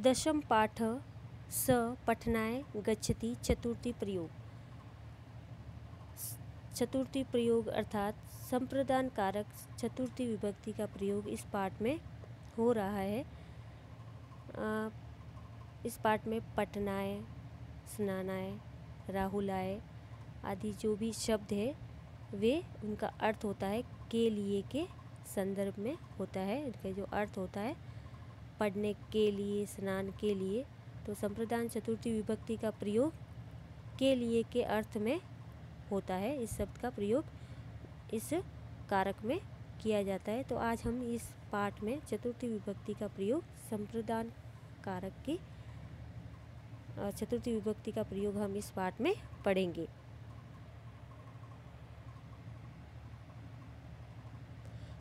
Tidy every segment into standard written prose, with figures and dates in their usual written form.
दशम पाठ स पठनाय गच्छति चतुर्थी प्रयोग। चतुर्थी प्रयोग अर्थात संप्रदान कारक चतुर्थी विभक्ति का प्रयोग इस पाठ में हो रहा है। इस पाठ में पठनाय, स्नानाय, राहुलाय आदि जो भी शब्द है वे उनका अर्थ होता है के लिए के संदर्भ में होता है। इनका जो अर्थ होता है पढ़ने के लिए, स्नान के लिए, तो संप्रदान चतुर्थी विभक्ति का प्रयोग के लिए के अर्थ में होता है। इस शब्द का प्रयोग इस कारक में किया जाता है। तो आज हम इस पाठ में चतुर्थी विभक्ति का प्रयोग संप्रदान कारक की चतुर्थी विभक्ति का प्रयोग हम इस पाठ में पढ़ेंगे।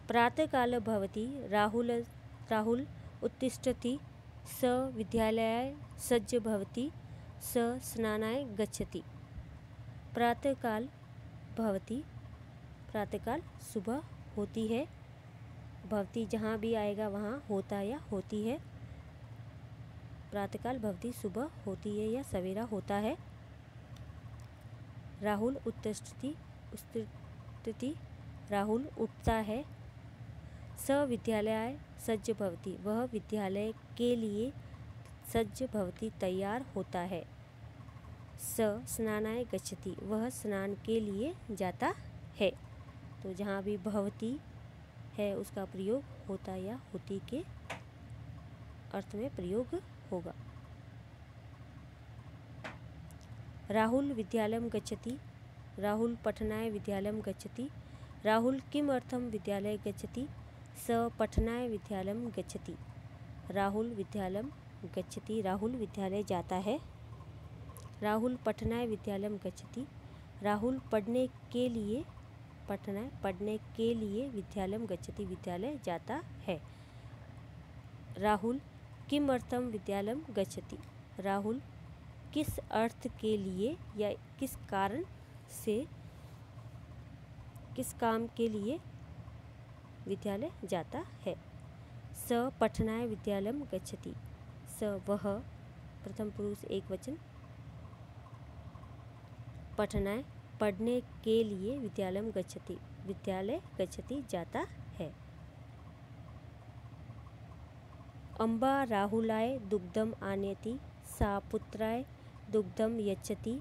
प्रातःकाल भवति, राहुल उत्तिष्ठति, स विद्यालयाय सज्ज भवति, स स्नानाय गच्छति। प्रातःकाल भवति, प्रातःकाल सुबह होती है, भवति जहाँ भी आएगा वहाँ होता या होती है। प्रातःकाल भवति सुबह होती है या सवेरा होता है। राहुल उत्तिष्ठति, राहुल उठता है। स विद्यालयाय सज्ज भवति, वह विद्यालय के लिए सज्ज भवति तैयार होता है। स स्नानाय गच्छति, वह स्नान के लिए जाता है। तो जहाँ भी भवति है उसका प्रयोग होता या होती के अर्थ में प्रयोग होगा। राहुल विद्यालयं गच्छति, राहुल पठनाय विद्यालयं गच्छति। राहुल किम अर्थम विद्यालय गच्छति, स पठनाय विद्यालयं गच्छति। राहुल विद्यालयं गच्छति, राहुल विद्यालय जाता है। राहुल पठनाय विद्यालयं गच्छति, राहुल पढ़ने के लिए, पठनाय पढ़ने के लिए विद्यालयं गच्छति, विद्यालय जाता है। राहुल किम अर्थम विद्यालयं गच्छति, राहुल किस अर्थ के लिए या किस कारण से, किस काम के लिए विद्यालय जाता है। स पठनाय विद्यालयं गच्छति, स वह प्रथम पुरुष एक वचन, पठनाय पढ़ने के लिए, विद्यालयं गच्छति विद्यालय गच्छति जाता है। अम्बा राहुलाय दुग्धम आनयति, सा पुत्राय दुग्धम यच्छति,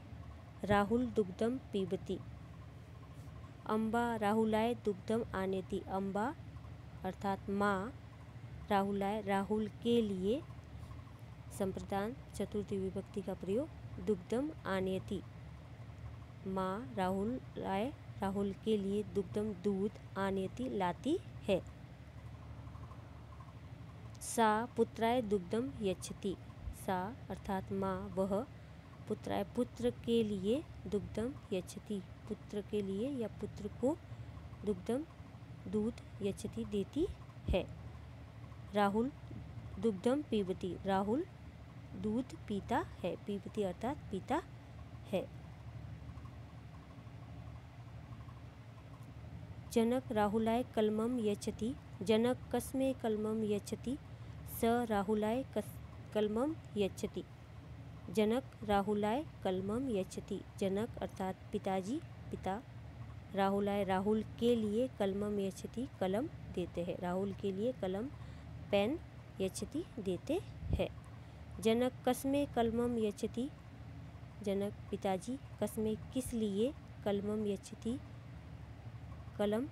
राहुल दुग्धम पीबति। अम्बा राहुलाय दुग्धम आनयति, अम्बा अर्थात माँ, राहुलाय राहुल के लिए, संप्रदान चतुर्थी विभक्ति का प्रयोग दुग्धम आनयति, माँ राहुलाय राहुल के लिए दुग्धम दूध, आनयति लाती है। सा पुत्राय दुग्धम यच्छति, सा अर्थात माँ वह, पुत्राय पुत्र के लिए, दुग्धम यच्छति पुत्र के लिए या पुत्र को, दुग्धम दूध, यच्छति देती है। राहुल दुग्धम पीबति, राहुल दूध पीता है, पीबति अर्थात पीता है। जनक राहुलाय कलमं यच्छति, जनक कस्मै कलमं यच्छति, स राहुलाय कलमं यच्छति। जनक राहुलाय कलमं यच्छति, जनक अर्थात पिताजी, पिता, राहुलाय राहुल के लिए, कलमं यच्छति कलम देते हैं, राहुल के लिए कलम पेन यच्छति देते हैं। जनक कस्मै कलमं यच्छति, जनक पिताजी, कस्मै किस लिए, कलमं यच्छति कलम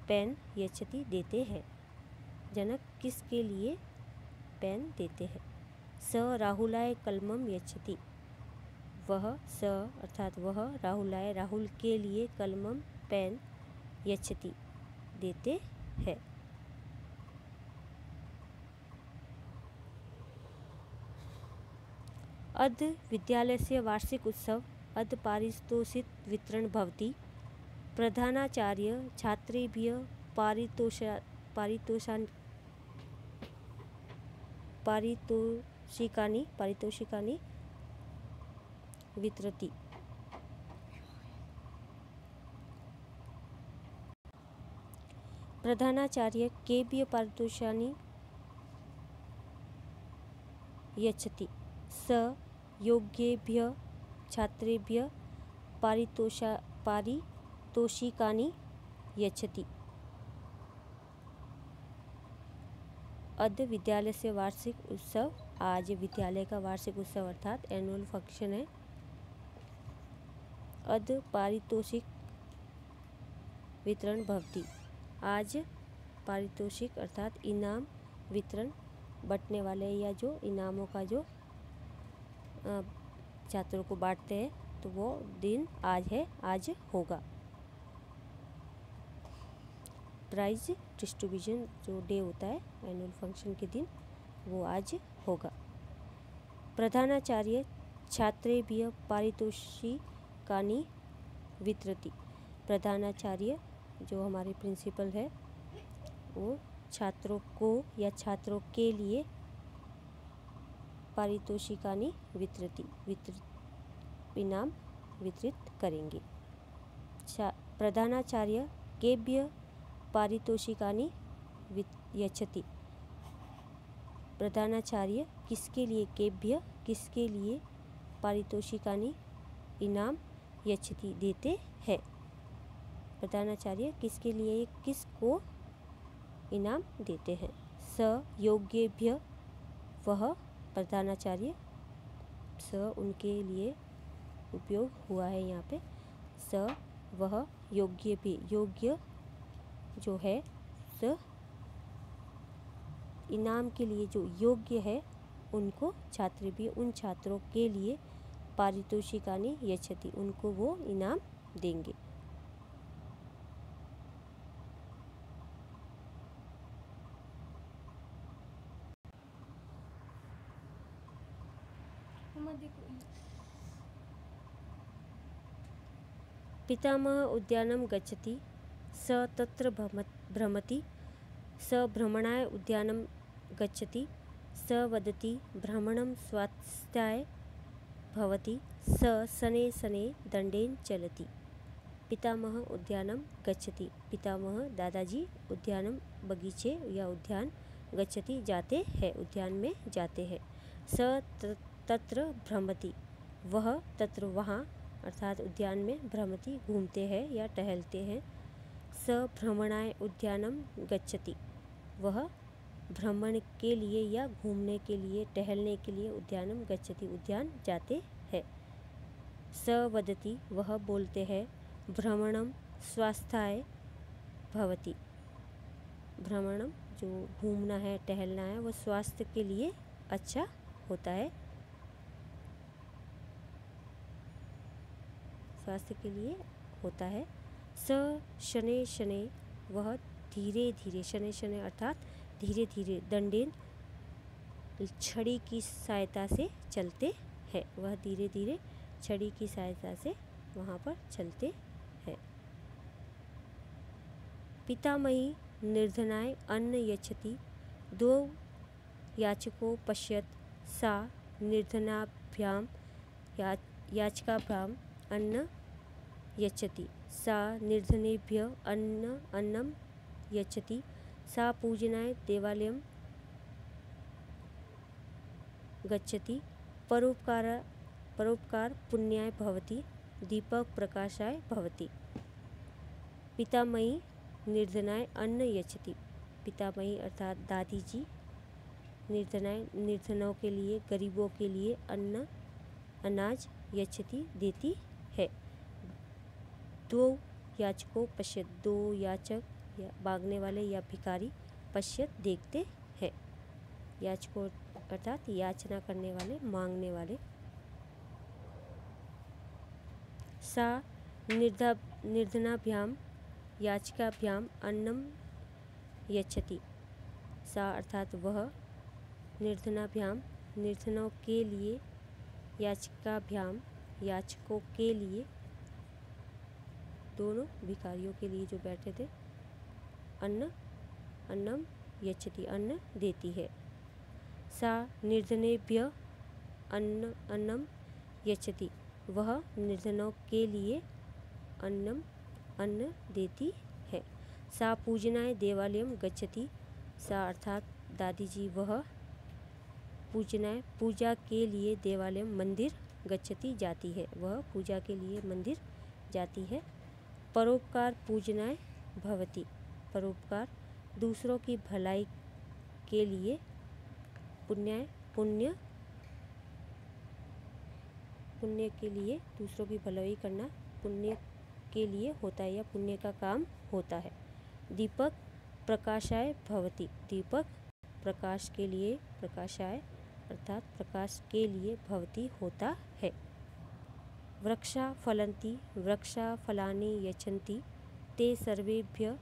पेन यच्छति देते हैं, जनक किसके लिए पेन देते हैं। स राहुलाय कलमं यच्छति, वह स अर्थात वह राहुलाय राहुल के लिए कलमं पेन यच्छति देते हैं। अद्य विद्यालयस्य वार्षिक उत्सव, अद्य पारितोषिक वितरण भवति। प्रधानाचार्य छात्रेभ्यः पारितोषिकानि वितरति। प्रधानाचार्य केभ्यः यच्छति। स योग्येभ्यः छात्रेभ्यः पारितोषिकानि यच्छति। अद्य विद्यालय से वार्षिक उत्सव। आज विद्यालय का वार्षिक उत्सव अर्थात एनुअल फंक्शन है। अद्य पारितोषिक वितरण भवति। आज पारितोषिक अर्थात इनाम वितरण बंटने वाले या जो इनामों का जो छात्रों को बांटते हैं तो वो दिन आज है, आज होगा। प्राइज डिस्ट्रीब्यूशन जो डे होता है एनुअल फंक्शन के दिन वो आज होगा। प्रधानाचार्य छात्रेभ्यः पारितोषिकानि वितरति। प्रधानाचार्य जो हमारे प्रिंसिपल है वो छात्रों को या छात्रों के लिए पारितोषिकानि वितरति इनाम वितरित करेंगे। प्रधानाचार्य केभ्यः पारितोषिकानि यच्छति। प्रधानाचार्य किसके लिए, केभ्यः किसके लिए पारितोषिकानि इनाम यच्छति देते हैं। प्रधानाचार्य किसके लिए, किसको इनाम देते हैं। स योग्येभ्यः, वह प्रधानाचार्य, स उनके लिए उपयोग हुआ है यहाँ पे। स वह योग्य भी, योग्य जो है स इनाम के लिए जो योग्य है उनको छात्र भी, उन छात्रों के लिए पारितोषिकानि यच्छति, उनको वो इनाम देंगे। पितामह उद्यानं गच्छति। स तत्र भ्रमति। स भ्रमणाय उद्यानं गच्छति। स वदति भ्रमणं स्वास्थ्याय भवति। स शनैः शनैः दण्डेन चलति। पितामह उद्यानं गच्छति। पितामह दादाजी उद्यानं बगीचे या उद्यान गच्छति जाते हैं, उद्यान में जाते हैं। स तत्र भ्रमति, वह तत्र वहाँ अर्थात उद्यान में भ्रमति घूमते हैं या टहलते हैं। स भ्रमणाय उद्यानं गच्छति, वह भ्रमण के लिए या घूमने के लिए, टहलने के लिए उद्यानं गच्छति उद्यान जाते हैं। स वदति, वह बोलते हैं भ्रमणं स्वास्थ्याय भवति। भ्रमणम जो घूमना है, टहलना है, वह स्वास्थ्य के लिए अच्छा होता है, स्वास्थ्य के लिए होता है। स शनैः शनैः, वह धीरे धीरे, शनैः शनैः अर्थात धीरे धीरे, दंडेन छड़ी की सहायता से चलते हैं, वह धीरे धीरे छड़ी की सहायता से वहाँ पर चलते हैं। पितामही निर्धनाय अन्न यच्छति। द्वौ याचको पश्यत्। सा निर्धनाभ्यां याचकाभ्याम् अन्न यच्छति। सा निर्धनेभ्यः अन्नं यच्छति। सा पूजनाय देवालयं गच्छति। परोपकार पुण्याय भवति। दीपक प्रकाशाय भवति। पितामही निर्धनाय अन्न यच्छति। पितामही अर्थात दादी जी निर्धनाय, निर्धनों के लिए, गरीबों के लिए अन्न, अनाज यच्छति देती है। दो याचकों पश्यत, दो याचक या मांगने वाले या भिखारी, पश्यत देखते हैं। याचकों अर्थात याचना करने वाले, मांगने वाले। सा निर्धनाभ्यां याचिकाभ्यां अन्नं यच्छति। सा अर्थात वह निर्धनाभ्यां, निर्धनों के लिए, याचिकाभ्यां याचकों के लिए, दोनों भिखारियों के लिए जो बैठे थे, अन्नम यच्छति अन्न देती है। सा निर्धनेभ्यः अन्नं यच्छति, वह निर्धनों के लिए अन्न देती है। सा पूजनाय देवालयं गच्छति। सा अर्थात दादी जी, वह पूजनाय पूजा के लिए देवालयम मंदिर गच्छति जाती है, वह पूजा के लिए मंदिर जाती है। परोपकार पूजनाय भवति, परोपकार दूसरों की भलाई के लिए, पुण्याय पुण्य पुण्य के लिए, दूसरों की भलाई करना पुण्य के लिए होता है या पुण्य का काम होता है। दीपक प्रकाशाय भवति, दीपक प्रकाश के लिए, प्रकाशाय अर्थात प्रकाश के लिए, भवति होता है। वृक्षा फलन्ति, वृक्षा फलानि यच्छन्ति, ते सर्वेभ्य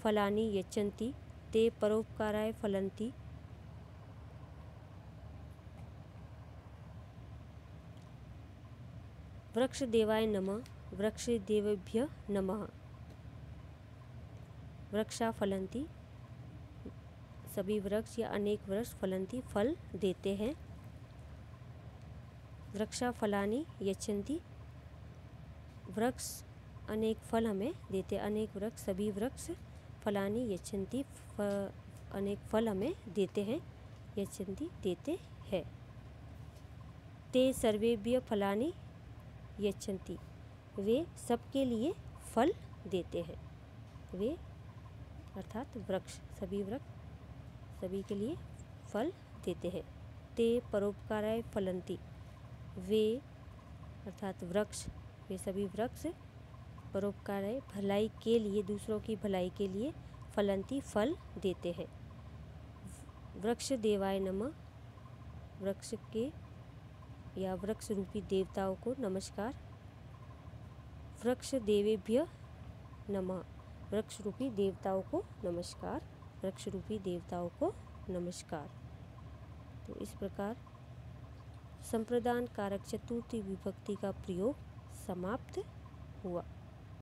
फलानि यच्छन्ति, ते परोपकाराय फलन्ति। वृक्ष देवाय नमः, वृक्ष देवेभ्य नमः। वृक्षा फलन्ति, सभी वृक्ष या अनेक वृक्ष, फलन्ति फल देते हैं। वृक्षा फलानि यच्छन्ति, वृक्ष अनेक फल हमें देते, अनेक वृक्ष सभी वृक्ष, फलानि यच्छन्ति अनेक फल हमें देते हैं, यच्छन्ति देते हैं। ते सर्वेभ्य फलानि यच्छन्ति, वे सबके लिए फल देते हैं, वे अर्थात वृक्ष सभी वृक्ष सभी के लिए फल देते हैं। ते परोपकाराय फलन्ति, वे अर्थात वृक्ष वे सभी वृक्ष परोपकाराय भलाई के लिए, दूसरों की भलाई के लिए, फलन्ति फल देते हैं। वृक्ष देवाय नमः, वृक्ष के या वृक्ष रूपी देवताओं को नमस्कार। वृक्ष देवेभ्य नमः, वृक्ष रूपी देवताओं को नमस्कार, वृक्ष रूपी देवताओं को नमस्कार। तो इस प्रकार संप्रदान कारक चतुर्थी विभक्ति का प्रयोग समाप्त हुआ।